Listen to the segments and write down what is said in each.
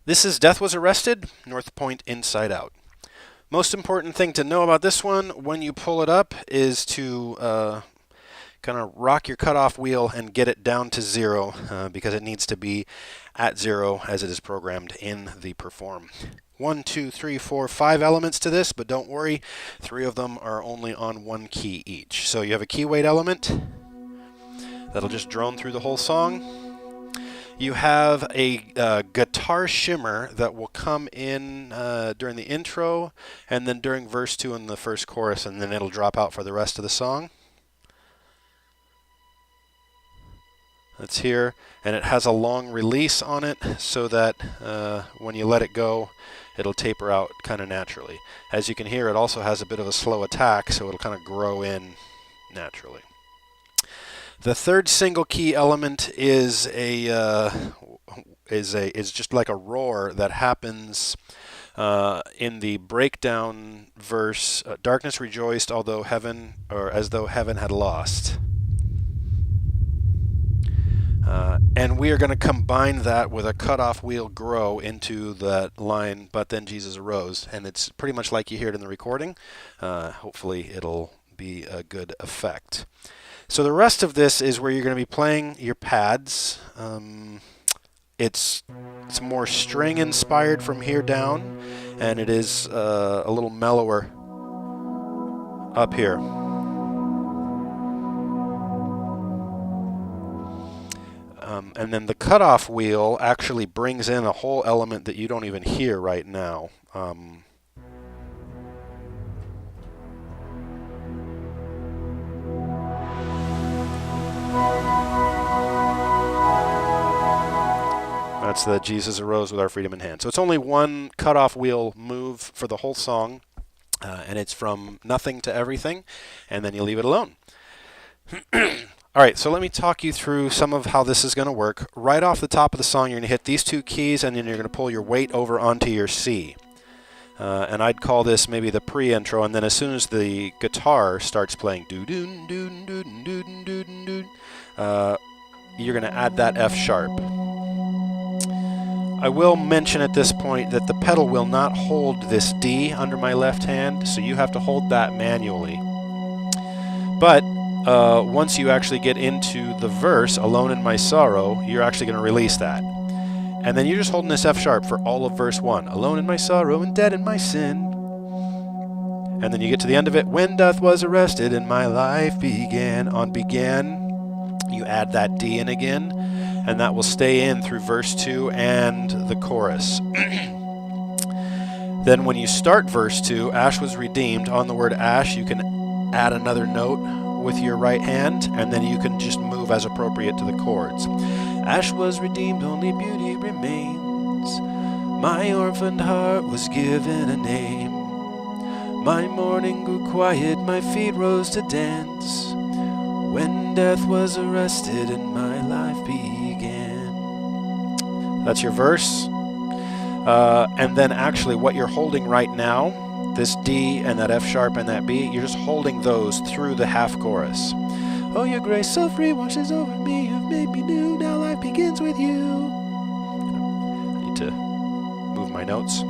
This is Death Was Arrested, North Point Inside Out. Most important thing to know about this one when you pull it up is to kind of rock your cutoff wheel and get it down to 0 because it needs to be at 0 as it is programmed in the perform. 1, 2, 3, 4, 5 elements to this, but don't worry, 3 of them are only on 1 key each. So you have a key weight element that'll just drone through the whole song. You have a guitar shimmer that will come in during the intro and then during verse 2 and the first chorus, and then it'll drop out for the rest of the song. That's here, and it has a long release on it so that when you let it go, it'll taper out kind of naturally. As you can hear, it also has a bit of a slow attack, so it'll kind of grow in naturally. The third single key element is just like a roar that happens in the breakdown verse. Darkness rejoiced, although heaven, or as though heaven had lost. And we are going to combine that with a cutoff wheel grow into that line, but then Jesus arose. And it's pretty much like you hear it in the recording. Hopefully it'll be a good effect. So the rest of this is where you're going to be playing your pads. It's more string inspired from here down, and it is a little mellower up here. And then the cutoff wheel actually brings in a whole element that you don't even hear right now. That's the Jesus arose with our freedom in hand. So it's only one cutoff wheel move for the whole song, and it's from nothing to everything, and then you leave it alone. All right, so let me talk you through some of how this is going to work. Right off the top of the song, you're going to hit these 2 keys, and then you're going to pull your weight over onto your C. And I'd call this maybe the pre-intro, and then as soon as the guitar starts playing, doo-doon, doo-doon, doo-doon, doo-doon, doo-doon, doo-doon, you're going to add that F sharp. I will mention at this point that the pedal will not hold this D under my left hand, so you have to hold that manually. But once you actually get into the verse, Alone in My Sorrow, you're actually going to release that. And then you're just holding this F sharp for all of verse 1. Alone in my sorrow and dead in my sin. And then you get to the end of it. When death was arrested and my life began. On began, you add that D in again. And that will stay in through verse 2 and the chorus. Then when you start verse 2, Ash was redeemed. On the word Ash, you can add another note with your right hand, and then you can just move as appropriate to the chords. Ash was redeemed, only beauty remains. My orphaned heart was given a name. My mourning grew quiet, my feet rose to dance. When death was arrested and my life began. That's your verse. And then actually what you're holding right now, this D and that F sharp and that B, you're just holding those through the half chorus. Oh, your grace so free washes over me, you've made me new, now life begins with you. I need to move my notes.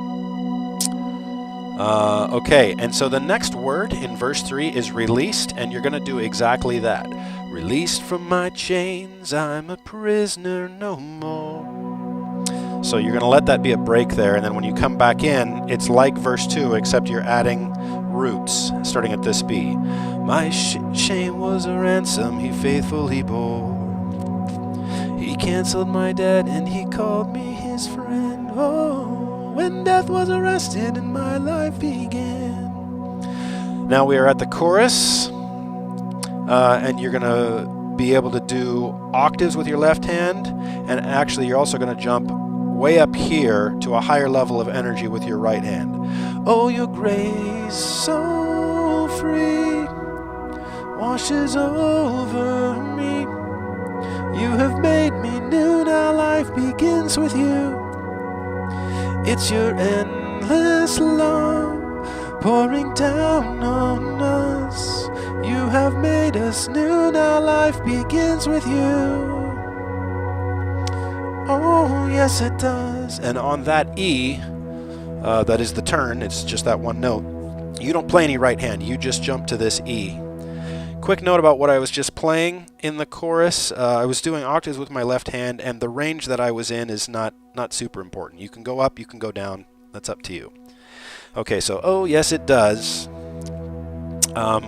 Okay, and so the next word in verse 3 is released, and you're going to do exactly that. Released from my chains, I'm a prisoner no more. So you're going to let that be a break there, and then when you come back in, it's like verse 2, except you're adding roots, starting at this B. My shame was a ransom he faithfully bore. He canceled my debt and he called me his friend. Oh, when death was arrested and my life began. Now we are at the chorus, and you're going to be able to do octaves with your left hand, and actually you're also going to jump way up here to a higher level of energy with your right hand. Oh, your grace so free washes over me. You have made me new, now life begins with you. It's your endless love pouring down on us. You have made us new, now life begins with you. Oh, yes, it does. And on that E, that is the turn, it's just that one note, you don't play any right hand, you just jump to this E. Quick note about what I was just playing in the chorus. I was doing octaves with my left hand, and the range that I was in is not super important. You can go up, you can go down, that's up to you. Okay, so oh, yes, it does. Now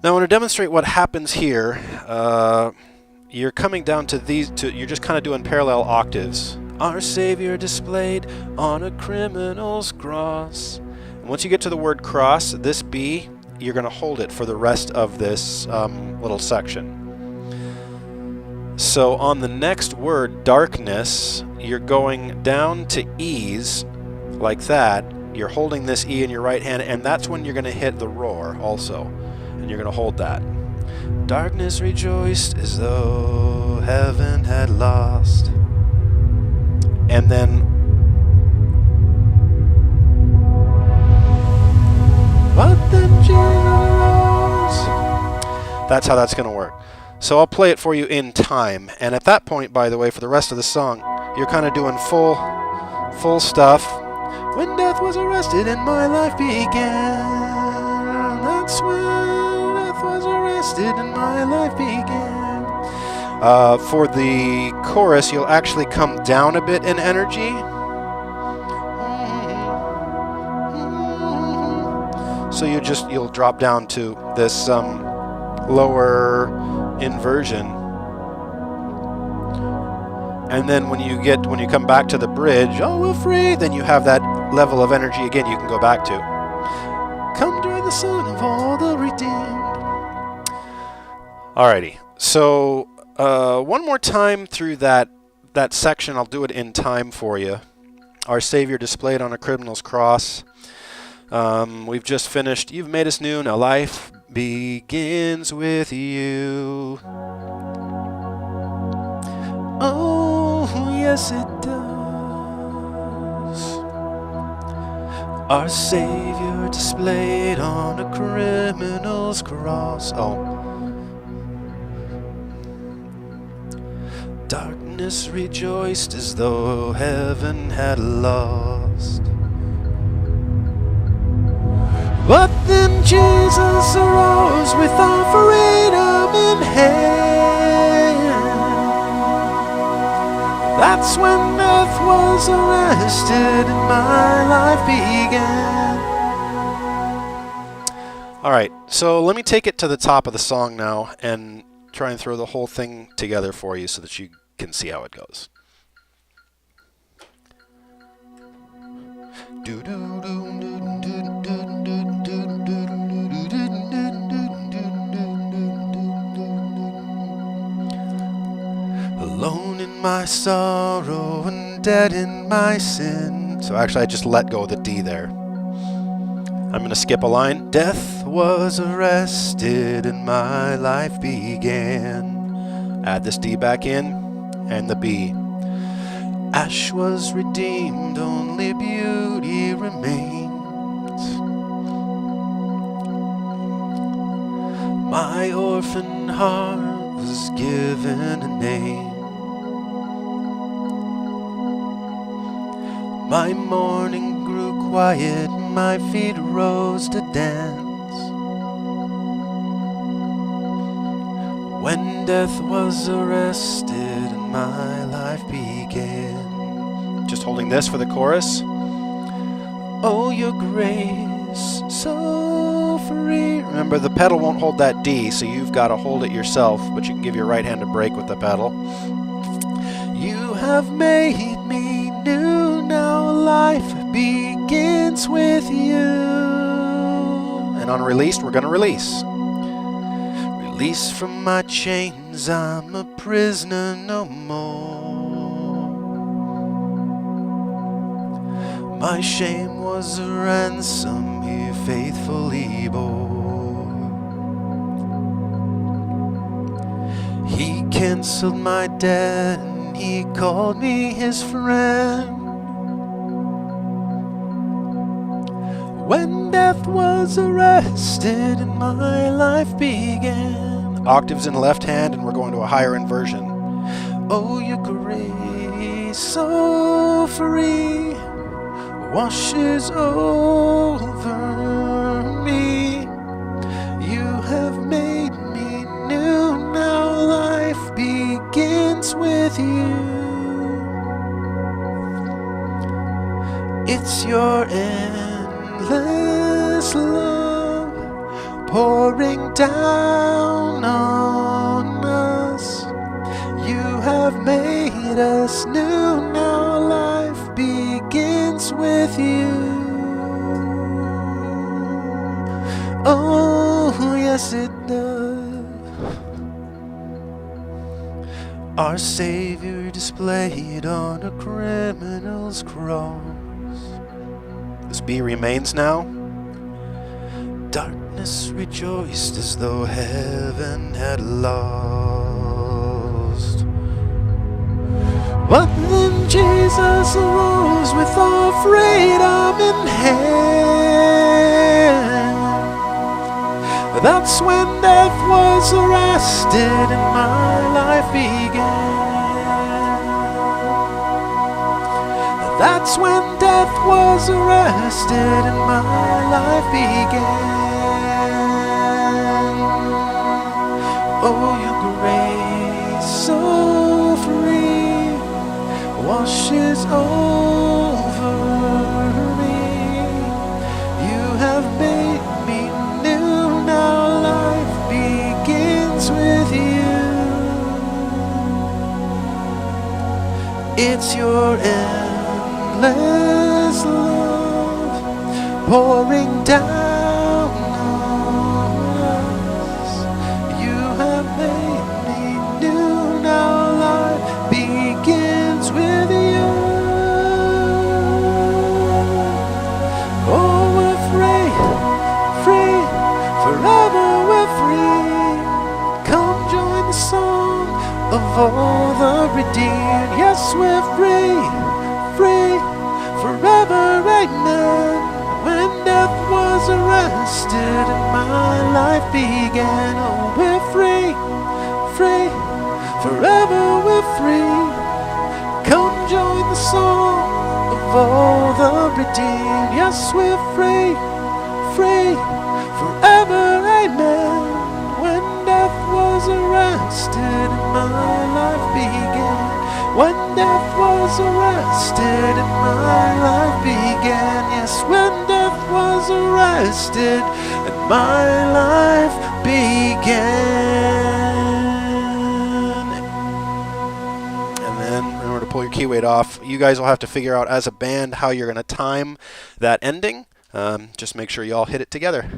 I want to demonstrate what happens here. You're coming down to these, you're just kind of doing parallel octaves. Our Savior displayed on a criminal's cross. And once you get to the word cross, this B, you're going to hold it for the rest of this little section. So on the next word, darkness, you're going down to E's like that. You're holding this E in your right hand, and that's when you're going to hit the roar also. And you're going to hold that. Darkness rejoiced as though heaven had lost. And then but then Jesus arose. That's how that's going to work. So I'll play it for you in time. And at that point, by the way, for the rest of the song, you're kind of doing full stuff. When death was arrested and my life began. That's when death was arrested and my life began. For the chorus, you'll actually come down a bit in energy. So you'll drop down to this lower inversion, and then when you come back to the bridge, oh, we're free, then you have that level of energy again. You can go back to. Come join the Son of all the redeemed. Alrighty, so one more time through that section. I'll do it in time for you. Our Savior displayed on a criminal's cross. We've just finished. You've made us new. Now life begins with you. Oh, yes, it does. Our Savior displayed on a criminal's cross. Oh. Darkness rejoiced as though heaven had lost. But then Jesus arose with our freedom in hand. That's when death was arrested and my life began. Alright, so let me take it to the top of the song now and try and throw the whole thing together for you so that you can see how it goes. Alone in my sorrow and dead in my sin. So actually I just let go of the D there. I'm going to skip a line. Death was arrested and my life began. Add this D back in and the B. Ash was redeemed, only beauty remains. My orphan heart was given a name. My mourning grew quiet, my feet rose to dance. When death was arrested and my life began. Just holding this for the chorus. Oh, your grace, so free. Remember, the pedal won't hold that D, so you've got to hold it yourself, but you can give your right hand a break with the pedal. You have made me new, now life begins with you. And on released, we're going to release. Released from my chains, I'm a prisoner no more. My shame was a ransom he faithfully bore. He canceled my debt and he called me his friend. When death was arrested and my life began. Octaves in left hand, and we're going to a higher inversion. Oh, your grace so free washes over me. You have made me new. Now life begins with you. It's your endless love pouring down on us. You have made us new. Now life begins with you. Oh, yes it does. Our Savior displayed on a criminal's cross. This B remains now. Darkness rejoiced as though heaven had lost. But then Jesus arose with all freedom in hand. That's when death was arrested and my life began. That's when death was arrested and my life began. Oh, your grace so free washes over me. You have made me new. Now life begins with you. It's your endless love pouring down on us. You have made me new. Now life begins with you. Oh, we're free, free, forever we're free. Come join the song of all the redeemed. Yes, we're free, free, forever, amen. When death was arrested and my life began. Oh, we're free, free, forever we're free. Come join the song of all the redeemed. Yes, we're free, free, forever, amen. When death was arrested and my life began. When death was arrested and my life began. Yes, when death was arrested and my life began. And then remember to pull your key weight off. You guys will have to figure out as a band how you're going to time that ending. Just make sure you all hit it together.